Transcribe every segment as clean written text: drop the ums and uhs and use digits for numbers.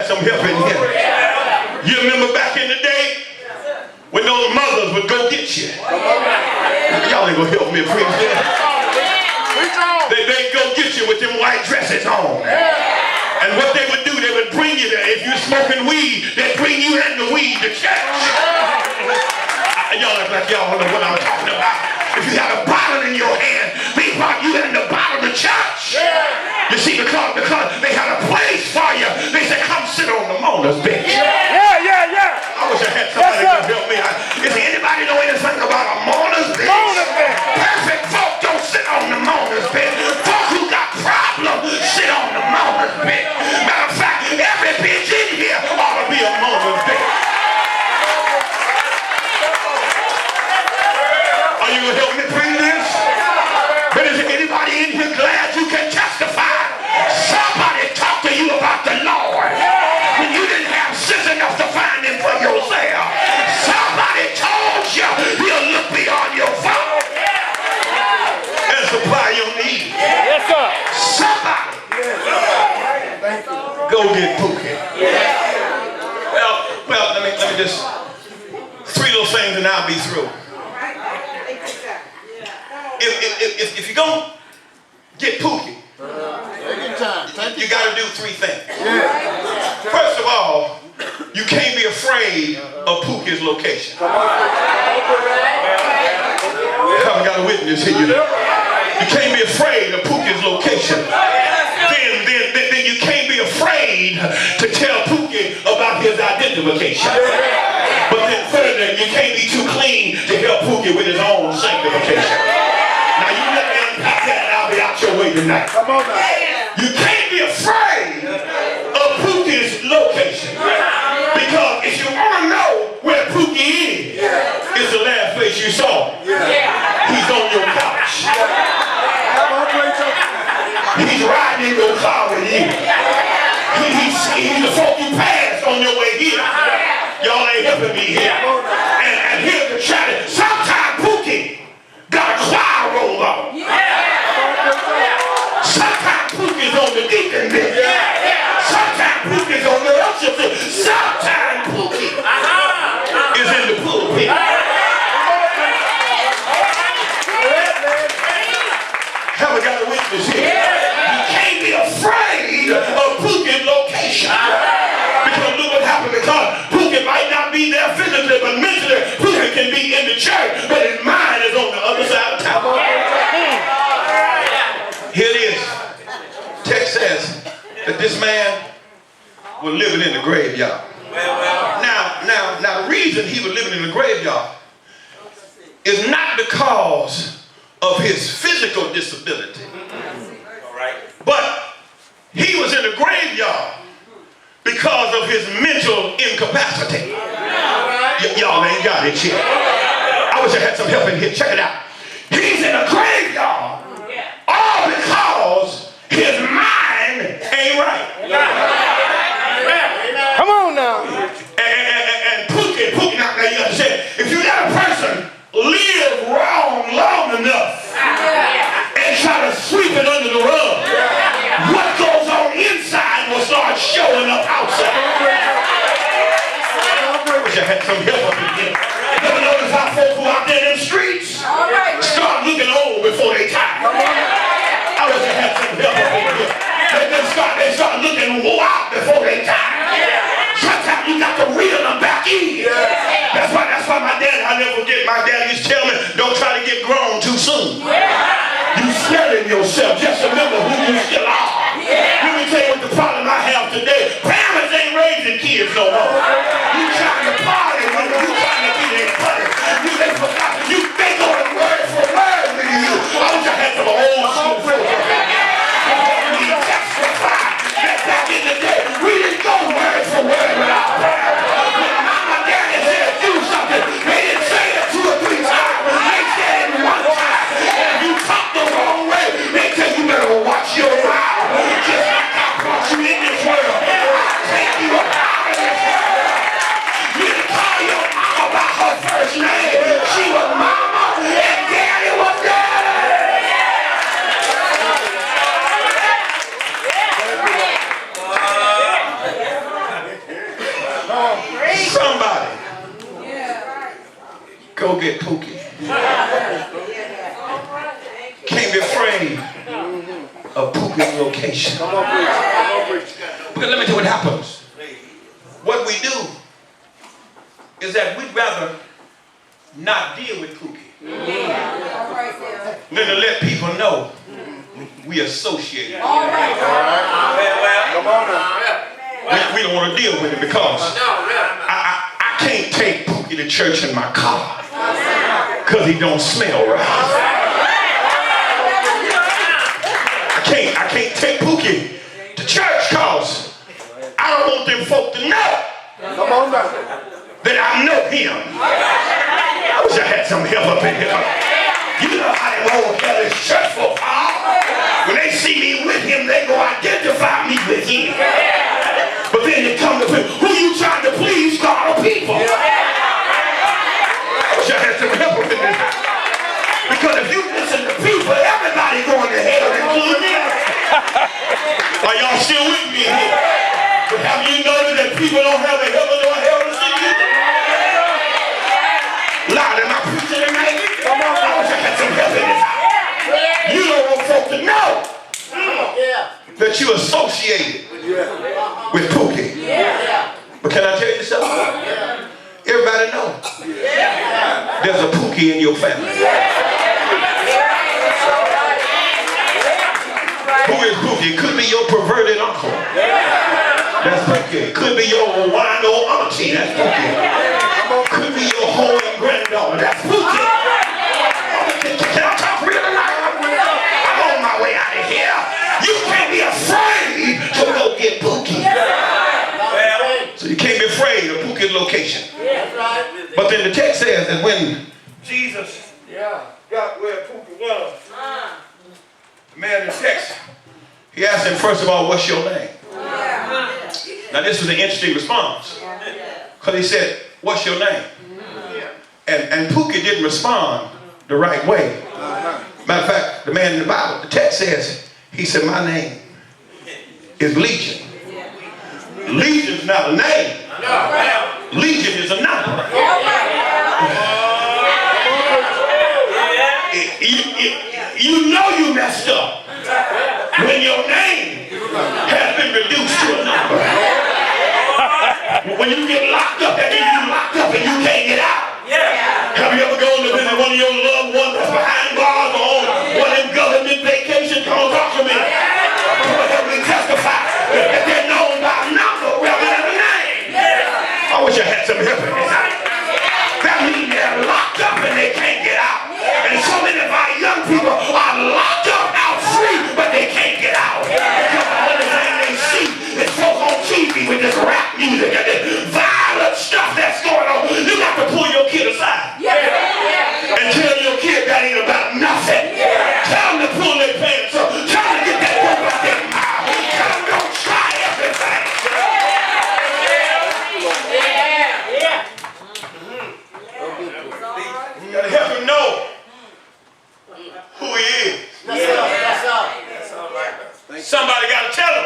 some help in here. You remember back in the day when those mothers would go get you? Y'all ain't gonna help me preach that. They'd go get you with them white dresses on. And what they would do, they would bring you there. If you're smoking weed, they'd bring you and the weed to church. Y'all act like y'all know what I'm talking about. If you had a bottle in your hand, they brought you and the bottle to church. You see, because they had a place for you. They said, come sit on the mourner's bench. I wish I had somebody to help me. Is anybody know anything about a mourner's bench? Perfect folk don't sit on the mourner's bench. Folk who got problems sit on the mourner's bench. Matter of fact, every bench in here ought to be a mourner's bench. Are you going to help me bring this? But is there anybody in here glad you can testify? Somebody talk to you about the Lord when you didn't have sense enough to find him for yourself. Somebody told you he'll look beyond your fault and supply your needs. Yes, sir. Somebody go get Pookie. Well, let me just 3 little things and I'll be through. If you're going to get Pookie, you got to do 3 things. First of all, you can't be afraid of Pookie's location. I haven't got a witness here. You can't be afraid of Pookie's location. Then you can't be afraid to tell Pookie about his identification. But then further, you can't be too clean to help Pookie with his own sanctification. Now you let me unpack that and I'll be out your way tonight. Come on now. You can't be afraid of Pookie's location. Because if you want to know where Pookie is, it's the last place you saw him. He's on your couch. He's riding in your car with you. He's the folk you passed on your way here. Y'all ain't helping me here. And here's the challenge. Sometimes Pookie got a choir roll on. Sometimes Pookie's on the deacon bench. Sometimes Pookie's on the usher bench. Sometimes Pookie is in the pulpit. Haven't got a witness here. You can't be afraid of Pookie's location. Because look what happened. Because Pookie might not be there physically, but mentally Pookie can be in the church, but his mind is on the other side of town. Here it is. Text says that this man was living in the graveyard. Now the reason he was living in the graveyard is not because of his physical disability, but he was in the graveyard because of his mental incapacity. Y'all ain't got it yet. I wish I had some help in here. Check it out. He's in a graveyard all because his mind ain't right. Come on now. And Pookie, now you understand, if you let a person live wrong long enough and try to sweep it under the rug, what goes on inside will start showing up outside. I wish I had some help up in here. You ever notice how folks who out there in the streets start looking old before they die? I wish I had some help up in here. They start looking wild before they die. Sometimes you got to reel them back in. That's why my dad, I never forget, my dad used to tell me, don't try to get grown too soon. You selling yourself. Just remember who you still are. Let me tell you what the problem I have today. Parents ain't raising kids no more. You trying to party when you trying to be their buddy. They forgot. They go to word for word with you. I wish I had some old school folks up in there. We testify that back in the day, we didn't go word for word with our parents. When mama and daddy said do something, they didn't say it 2 or 3 times. They said it 1 time. And if you talk the wrong way, they tell you better watch your mouth. Just like I brought you in this world, I'll take you out of this world. Somebody go get Pookie. Can't be afraid of Pookie's location. Because let me tell you what happens. What we do is that we'd rather not deal with Pookie than to let people know we associate. We don't want to deal with it because I can't take Pookie to church in my car because he don't smell right. I can't take Pookie to church because I don't want them folk to know that I know him. I wish I had some help up in here. You know how them old hellish church folk are. When they see me with him, they go identify me with him. But then they come to people, who you trying to please? God or people? I wish I had some help up in this. Because if you listen to people, everybody going to hell, including me. Are y'all still with me here? But have you noticed that people don't have a heaven or hell to see you? Lord, am I preaching tonight? I wish I had some help in this. You don't want folk to know that you associated with Pookie. But can I tell you something? Everybody knows there's a Pookie in your family. Who is Pookie? It could be your perverted uncle. That's Pookie. It could be your wine old auntie. That's Pookie. Could be your whoring granddaughter. That's Pookie. Can I talk real tonight? I'm on my way out of here. You can't be afraid to go get Pookie. So you can't be afraid of Pookie's location. But then the text says that when Jesus got where Pookie was, the man in the text, he asked him first of all, what's your name? Now this was an interesting response. Because he said, what's your name? And Pookie didn't respond the right way. Matter of fact, the man in the Bible, the text says, he said, my name is Legion. Legion's not a name. Legion is a number. You know you messed up when your name has been reduced to a number. When you get locked up, that means you're locked up and you can't get out. Have you ever gone to visit one of your loved ones that's behind bars or on one of them government vacations? Come on, talk to me. Come on, help me testify that they're known by a number rather than a name. I wish I had some help in this. That means they're locked up and they can't get out. And so many of our young people are locked up out free, but they can't get out. Because the only thing they see is folk on TV with this rap music and this violent stuff that's going on. You got to pull your kid aside and tell your kid that ain't about nothing. Tell them to pull their pants up. Tell them to get that dope out their mouth. Tell them don't try everything. You got to help him know who he is. Somebody got to tell him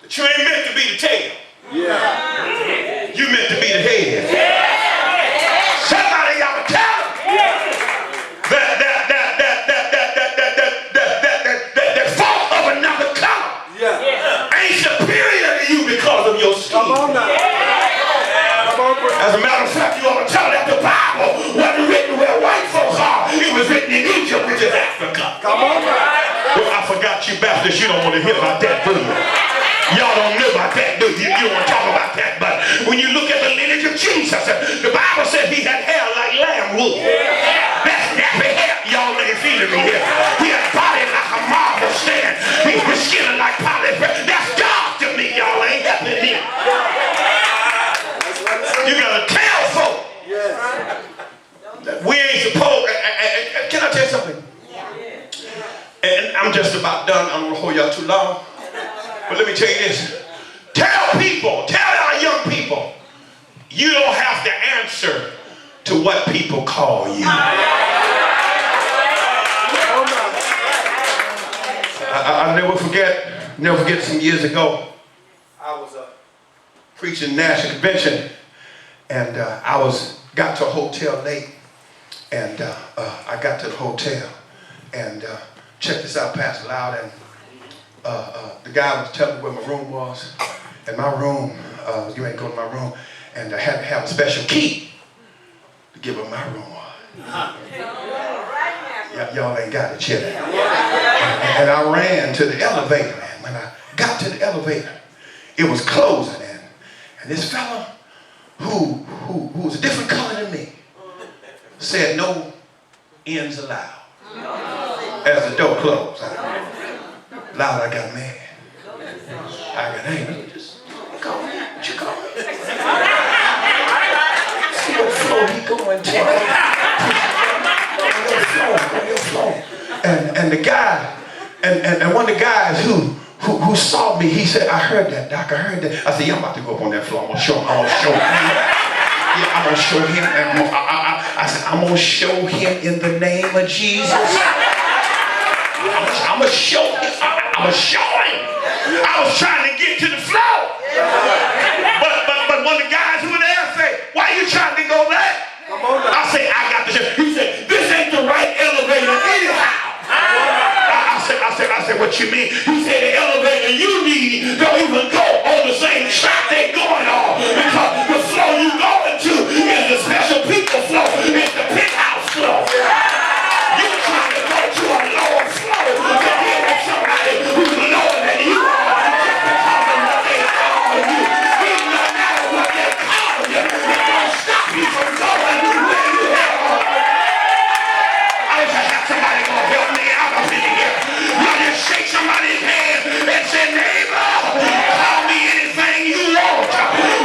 that you ain't meant to be the tail. You meant to be the head. Somebody got to tell him that fault of another color ain't superior to you because of your skin. As a matter of fact, you ought to tell that the Bible wasn't written where white folks are. It was written in Egypt, which is Africa. Well, I forgot you Baptists, you don't want to hear about that, do you? Y'all don't know about that, do you? You don't want to talk about that, but when you look at the lineage of Jesus, the Bible said he had hair like lamb wool. That's nappy hair. Y'all ain't feeling me here. He had a body like a marble stand. His skin like polypress. That's God to me, y'all ain't helping me. You gotta tell folk that we ain't supposed. Can I tell you something? And I'm just about done. I don't want to hold y'all too long. But let me tell you this. Tell people, tell our young people, you don't have to answer to what people call you. I'll never forget some years ago, I was preaching national convention, and I got to a hotel late, and I got to the hotel, and check this out, Pastor Loud, and the guy was telling me where my room was, and my room, you ain't go to my room, and I had to have a special key to give him my room. Y'all ain't got it yet. And I ran to the elevator, and when I got to the elevator, it was closing, and this fella who was a different color than me said no ends allowed. As the door closed, Loud, I got mad. I got angry. Just call me. What you call me? See what floor he going to. Your floor. And the guy, and one of the guys who saw me, he said, I heard that, Doc, I heard that. I said, yeah, I'm about to go up on that floor. I'm gonna show him. Yeah, I'm gonna show him. I said, I'm gonna show him in the name of Jesus. I'm gonna show him. I'm gonna show him. I was trying to get to the floor. But one of the guys who were there said, why are you trying to go there? I said, I got the shit. He said, this ain't the right elevator anyhow. I said, what you mean? He said, the elevator you need don't even go on the same track they're going on. Because the floor you going to is the special people floor. It's the penthouse floor. You're trying to go to a lower floor to deal with somebody who's lower than you are. Because of what they call you. Even no matter what they call you, it don't stop you from going where you are. I wish I had somebody gonna help me out up in here. You just shake somebody's hand and say, neighbor, call me anything you want.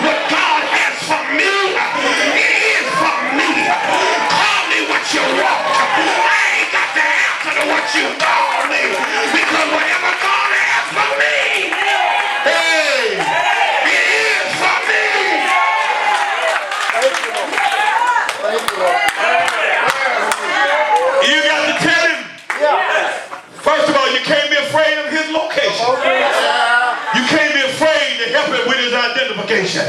What God has for me, it is for me. Call me what you want. I ain't got the answer to what you call me. Because whatever God has for me, hey, it is for me. You got to tell him. First of all, you can't be afraid of his location. You can't be afraid to help him with his identification.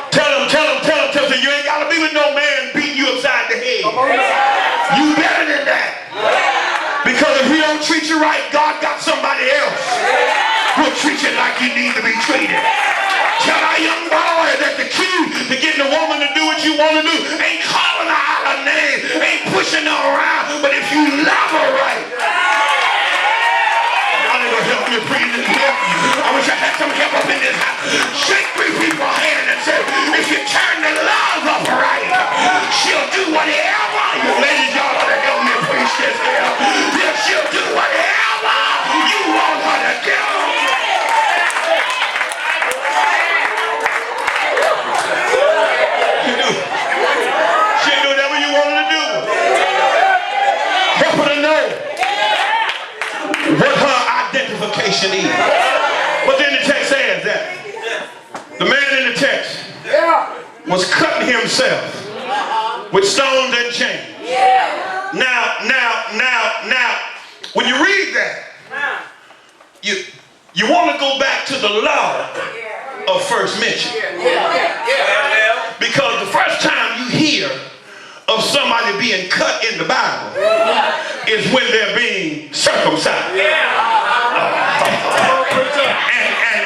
Tell him, you ain't got to be with no man beating you upside the head. You better than that. Because if he don't treat you right, God got somebody else who'll treat you like you need to be treated. Tell our young boy that the key to getting a woman to do what you want to do ain't calling her out her name, ain't pushing her around, but if you love her right. Help me breathe in here. I wish I had some help up in this house. Shake 3 people's hand and say, if you turn the love up right, she'll do whatever. Ladies, y'all ought to help me preach this here. Yeah, she'll do whatever you want her to do. She'll do whatever you want her to do. Help her to know what her identification is. But then the text says that the man in the text was cutting himself with stones and chains. Now, when you read that, you want to go back to the law of first mention. Because the first time you hear of somebody being cut in the Bible is when they're being circumcised.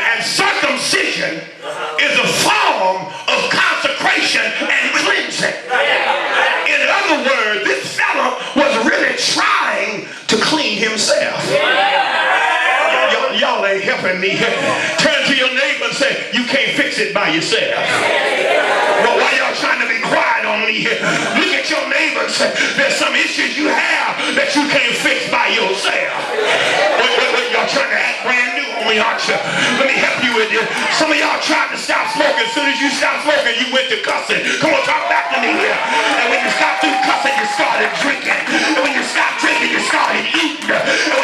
And circumcision is a form of consecration and cleansing. In other words, this fella was really trying to clean himself. Y'all ain't helping me. Turn to your neighbor and say, you can't fix it by yourself. Well, why y'all trying to be quiet on me here? Look at your neighbor and say, there's some issues you have that you can't fix by yourself. Wait, y'all trying to act brand new on me, aren't you? Let me help you with this. Some of y'all tried to stop smoking. As soon as you stopped smoking, you went to cussing. Come on, talk back to me here. And when you stopped through cussing, you started drinking. And when you stopped drinking, you started eating. And